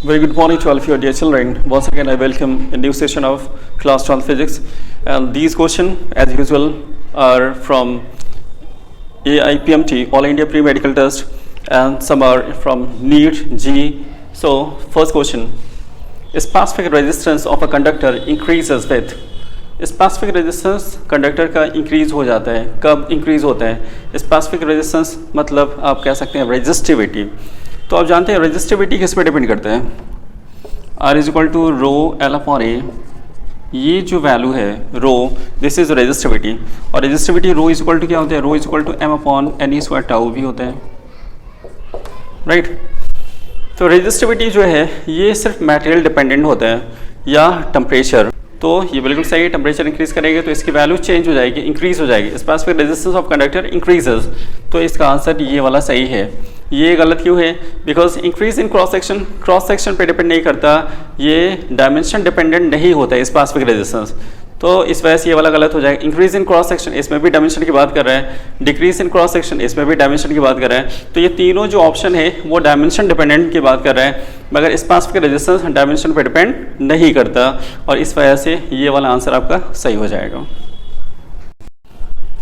Very good morning to all of you dear children. Once again I welcome a new session of class 12 physics, and these questions as usual are from AIPMT, All India Pre-Medical Test, and some are from NEET, JEE. So first question, specific resistance of a conductor increases with. Specific resistance conductor का increase हो जाता है, कब increase होता है? Specific resistance मतलब आप कह सकते हैं रेजिस्टिविटी। तो आप जानते हैं रेजिस्टिविटी किस पे डिपेंड करता है? R is equal to rho L upon A. ये जो वैल्यू है रो, दिस इज रेजिस्टिविटी, और resistivity rho is equal to क्या होता है? Rho is equal to m upon n e square tau भी होता है, राइट? तो रेजिस्टिविटी जो है ये सिर्फ मटेरियल डिपेंडेंट होता है या टेम्परेचर। तो ये बिल्कुल सही है, टेम्परेचर इंक्रीज करेंगे तो इसकी वैल्यू चेंज हो जाएगी, इंक्रीज हो जाएगी। Specific resistance of conductor increases, तो इसका आंसर ये वाला सही है। ये गलत क्यों है? Because increase in cross section पे डिपेंड नहीं करता, ये डायमेंशन डिपेंडेंट नहीं होता है स्पेसिफिक रेजिस्टेंस, तो इस वजह से ये वाला गलत हो जाएगा। इंक्रीज इन क्रॉस सेक्शन, इसमें भी डायमेंशन की बात कर रहा है, डिक्रीज इन क्रॉस सेक्शन, इसमें भी डायमेंशन की बात कर रहा है। तो ये तीनों जो ऑप्शन है वो डायमेंशन डिपेंडेंट की बात कर रहा है, मगर स्पेसिफिक रेजिस्टेंस डायमेंशन पर डिपेंड नहीं करता, और इस वजह से ये वाला आंसर आपका सही हो जाएगा।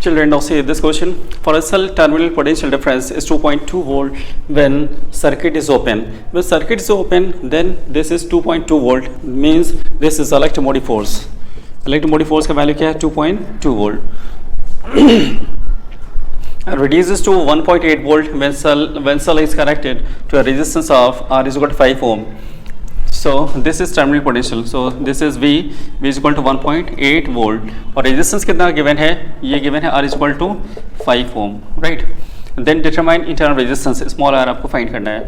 Children, now see this question. For a cell, terminal potential difference is 2.2 volt when circuit is open. When circuit is open, then this is 2.2 volt, means this is electromotive force. Electromotive force का value क्या है? 2.2 volt. Reduces to 1.8 volt when cell is connected to a resistance of R is equal to 5 ohm. So this is terminal potential. So this is V is equal to 1.8 volt, और resistance कितना given है? ये given है R is equal to 5 ohm, right? Then determine internal resistance, small r आपको find करना है।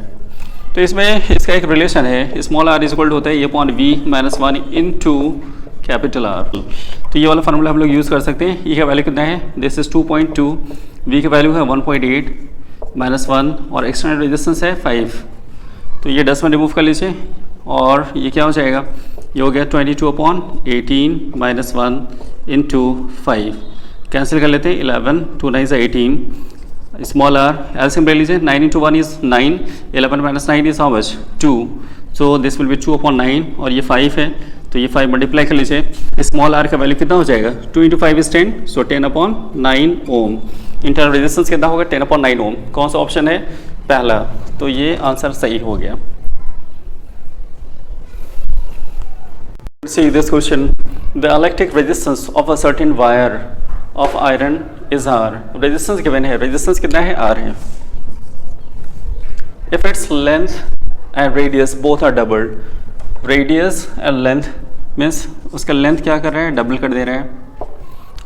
तो इसमें इसका एक रिलेशन है, small r is equal to होता है ये upon V minus 1 into capital R। तो ये वाला फार्मूला हम लोग यूज़ कर सकते हैं। ये का वैल्यू कितना है? दिस इज 2.2, V की वैल्यू है 1.8 माइनस 1, और एक्सटर्नल रेजिस्टेंस है 5। तो ये 10 में रिमूव कर लीजिए, और ये क्या हो जाएगा? ये हो गया 22 अपॉन 18 माइनस 1 इंटू 5। कैंसिल कर लेते हैं, 11 2 9 से 18, स्मॉल r एलसीएम ले लीजिए, 9 into 1 is 9, 11 minus 9 is how much? 2, so this will be 2 upon 9, और ये 5 है, तो ये 5 मल्टीप्लाई कर लीजिए। स्मॉल r का वैल्यू कितना हो जाएगा? 2 into 5 is 10, so 10 upon 9 ohm. Internal resistance कितना होगा? 10 अपॉन 9 ओम। कौन सा ऑप्शन है? पहला। तो ये आंसर सही हो गया। See this question. The electric resistance of a certain wire of iron is R. Resistance given है, resistance कितना है? R है। If its length and radius both are doubled, radius and length means उसका length क्या कर रहा है? Double कर दे रहा है,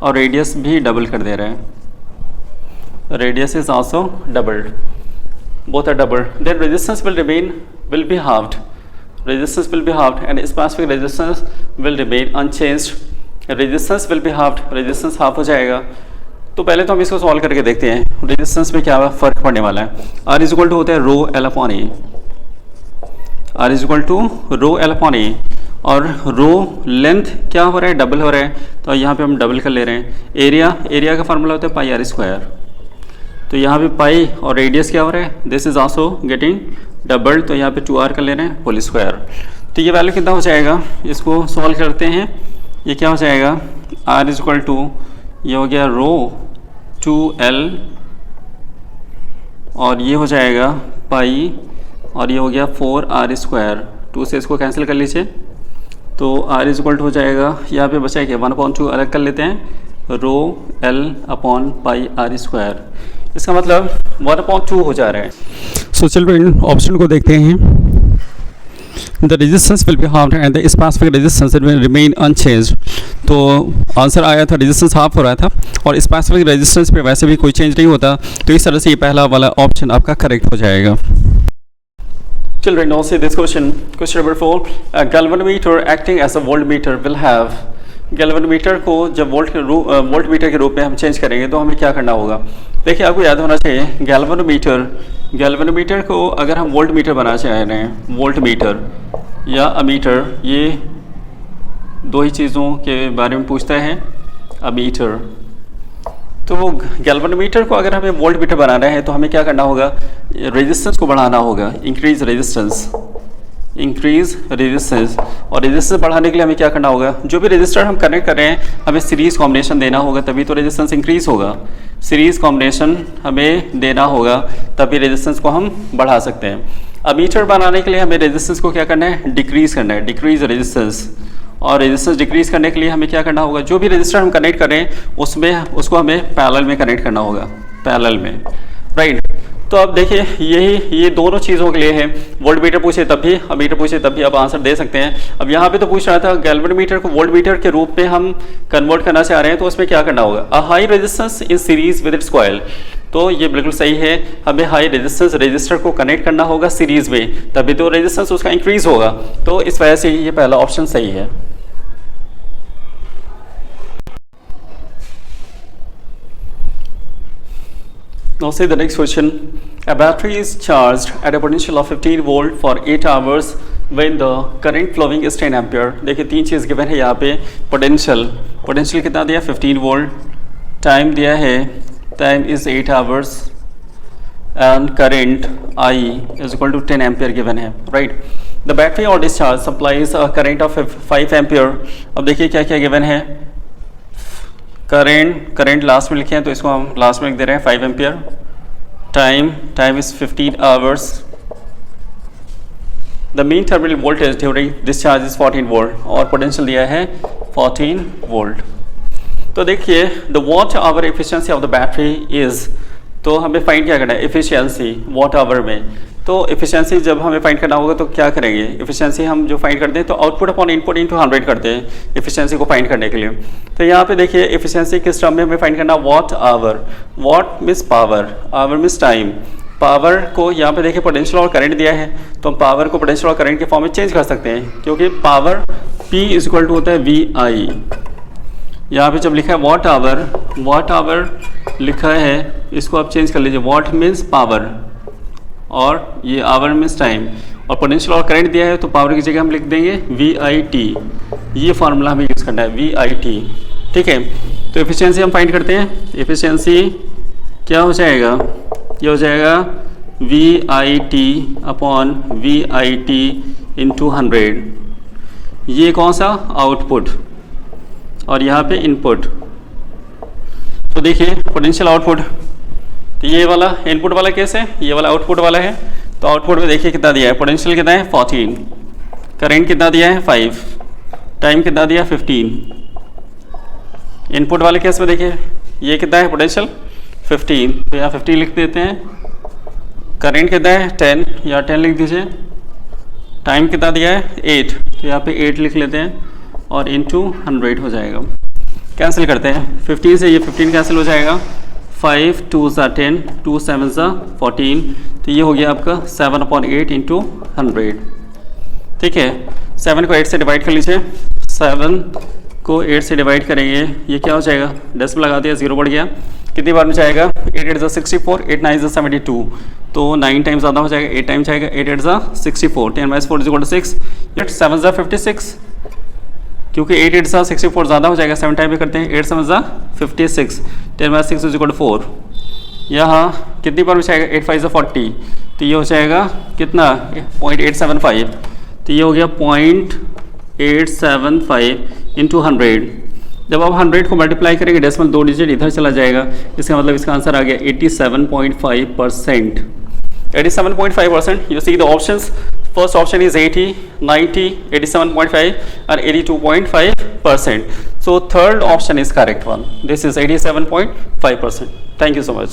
और radius भी डबल कर दे रहा है। Radius is also doubled. Both are doubled. Then resistance will be halved. Resistance will be halved and specific resistance will remain unchanged. Resistance will be halved, resistance half हो जाएगा। तो पहले तो हम इसको सॉल्व करके देखते हैं रेजिस्टेंस में क्या फ़र्क पड़ने वाला है। R इज इक्वल टू होता है rho L upon A, R is equal to rho L upon A, और रो लेंथ क्या हो रहा है? डबल हो रहा है, तो यहाँ पे हम डबल कर ले रहे हैं। एरिया का फार्मूला होता है पाई आर स्क्वायर, तो यहाँ पे पाई, और रेडियस क्या हो रहा है? This is also getting double, तो यहाँ पे 2r कर ले रहे हैं होल स्क्वायर। तो ये वैल्यू कितना हो जाएगा? इसको सॉल्व करते हैं। ये क्या हो जाएगा? r इज इक्वल टू, ये हो गया रो 2l, और ये हो जाएगा पाई, और ये हो गया 4r स्क्वायर। 2 से इसको कैंसिल कर लीजिए, तो r इज इक्वल टू हो जाएगा, यहाँ पे बचा क्या? 1/2 अलग कर लेते हैं, रो l upon pi r square. इसका मतलब 1/2 हो जा रहा है। सो चिल्ड्रन ऑप्शन को देखते हैं। The resistance will be half and the specific resistance will remain unchanged. तो आंसर आया था रेजिस्टेंस हाफ हो रहा था, और स्पेसिफिक रेजिस्टेंस पे वैसे भी कोई चेंज नहीं होता, तो इस तरह से ये पहला वाला ऑप्शन आपका करेक्ट हो जाएगा। Children, now see this question. Question number 4. A galvanometer acting as a voltmeter will have. Galvanometer को जब वोल्टमीटर के रूप में हम चेंज करेंगे तो हमें क्या करना होगा? देखिए, आपको याद होना चाहिए गैल्वेनोमीटर को अगर हम वोल्टमीटर बनाना चाह रहे हैं, वोल्टमीटर या अमीटर, ये दो ही चीज़ों के बारे में पूछता है, अमीटर। तो वो गैल्वेनोमीटर को अगर हमें वोल्टमीटर बनाना है तो हमें क्या करना होगा? रेजिस्टेंस को बढ़ाना होगा, इंक्रीज इंक्रीज रेजिस्टेंस, और रेजिस्टेंस बढ़ाने के लिए हमें क्या करना होगा, जो भी रेजिस्टर हम कनेक्ट कर रहे हैं हमें सीरीज कॉम्बिनेशन देना होगा, तभी तो रेजिस्टेंस इंक्रीज होगा। सीरीज कॉम्बिनेशन हमें देना होगा तभी रेजिस्टेंस को हम बढ़ा सकते हैं। अमीटर बनाने के लिए हमें रेजिस्टेंस को क्या करना है, डिक्रीज करना है, डिक्रीज रेजिस्टेंस। और रेजिस्टेंस डिक्रीज करने के लिए हमें क्या करना होगा, जो भी रेजिस्टर हम कनेक्ट कर रहे हैं उसमें उसको हमें पैरेलल में कनेक्ट करना होगा, पैरेलल में, राइट। तो अब देखिए ये दोनों चीज़ों के लिए है। वोल्ट मीटर पूछे तब भी, अमीटर पूछे तब भी आप आंसर दे सकते हैं। अब यहाँ पे तो पूछ रहा था गैल्वेनोमीटर को वोल्ट मीटर के रूप में हम कन्वर्ट करना चाह रहे हैं, तो उसमें क्या करना होगा, a high resistance in series with its coil. तो ये बिल्कुल सही है, हमें हाई रेजिस्टेंस रेजिस्टर को कनेक्ट करना होगा सीरीज में, तभी तो रेजिस्टेंस उसका इंक्रीज होगा। तो इस वजह से ये पहला ऑप्शन सही है। Now see the next question. A battery is charged at a potential of 15 volt for 8 hours when the current flowing is 10 ampere. देखिए तीन चीज़ गिवन है यहाँ पे। पोटेंशियल कितना दिया 15 वोल्ट, टाइम दिया है, time is 8 hours and current I is equal to 10 ampere given है, right? The battery or discharge supplies a current of 5 ampere. अब देखिए क्या क्या गिवन है, करंट लास्ट में लिखे हैं तो इसको हम लास्ट में लिख दे रहे हैं 5 ampere. Time is 15 hours. The mean terminal voltage during discharge is 14 volt और पोटेंशियल दिया है 14 वोल्ट। तो देखिए the watt hour efficiency of the battery is, तो हमें फाइंड क्या करना है, एफिशिएंसी वॉट आवर में। तो एफिशिएंसी जब हमें फाइंड करना होगा तो क्या करेंगे, एफिशिएंसी हम जो फाइंड करते हैं तो आउटपुट अपॉन इनपुट इंटू 100 करते हैं एफिशिएंसी को फाइंड करने के लिए। तो यहाँ पे देखिए एफिशिएंसी किस टर्म में हमें फाइंड करना, watt hour. Watt means power, hour means time. Power को यहाँ पे देखिए पोटेंशियल और करंट दिया है, तो हम पावर को पोटेंशियल और करंट के फॉर्म में चेंज कर सकते हैं, क्योंकि power P is equal to होता है VI। यहाँ पे जब लिखा है वॉट आवर लिखा है, इसको आप चेंज कर लीजिए, वॉट मीन्स पावर और ये आवर मीन्स टाइम, और पोटेंशियल और करंट दिया है तो पावर की जगह हम लिख देंगे VIT। ये फार्मूला हमें यूज़ करना है VIT, ठीक है। तो एफिशिएंसी हम फाइंड करते हैं, एफिशिएंसी क्या हो जाएगा, ये हो जाएगा VIT अपॉन VIT इंटू 100। ये कौन सा, आउटपुट, और यहाँ पे इनपुट। तो देखिए पोटेंशियल आउटपुट, तो ये वाला इनपुट वाला केस है, ये वाला आउटपुट वाला है। तो आउटपुट में देखिए कितना दिया है, पोटेंशियल कितना है 14, करंट कितना दिया है 5, टाइम कितना दिया 15। इनपुट वाले केस में देखिए ये कितना है पोटेंशियल 15, तो यहाँ 15 लिख देते हैं। करंट कितना है 10, या 10 लिख दीजिए। टाइम कितना दिया है 8, तो यहाँ पे 8 लिख लेते हैं और इंटू 100 हो जाएगा। कैंसिल करते हैं, 15 से ये 15 कैंसिल हो जाएगा, 5 2 10, 2 7 14, तो ये हो गया आपका 7/8 इंटू 100, ठीक है। 7 को 8 से डिवाइड कर लीजिए, 7 को 8 से डिवाइड करेंगे, ये क्या हो जाएगा, डेसिमल लगा दिया, 0 बढ़ गया, कितनी बार में जाएगा, 8 8 64, 8 9 72, तो 9 टाइम्स ज़्यादा हो जाएगा, 8 टाइम्स जाएगा, 8 8 64, 10 - 4 = 6, 8 7 56, क्योंकि 8 8 64 ज़्यादा हो जाएगा, 7 टाइम भी करते हैं, 8 7 56, 10 - 6 = 4। यहाँ कितनी बार में जाएगा, 8 5 40, तो ये हो जाएगा कितना 0.875, तो ये हो गया 0.875 इंटू 100। जब आप 100 को मल्टीप्लाई करेंगे, डेसिमल 2 डिजिट इधर चला जाएगा, इसका मतलब इसका आंसर आ गया 87.5%। 87.5%। You see the options. First option is 80, 90, 87.5 and 82.5%. So third option is correct one. This is 87.5%. Thank you so much.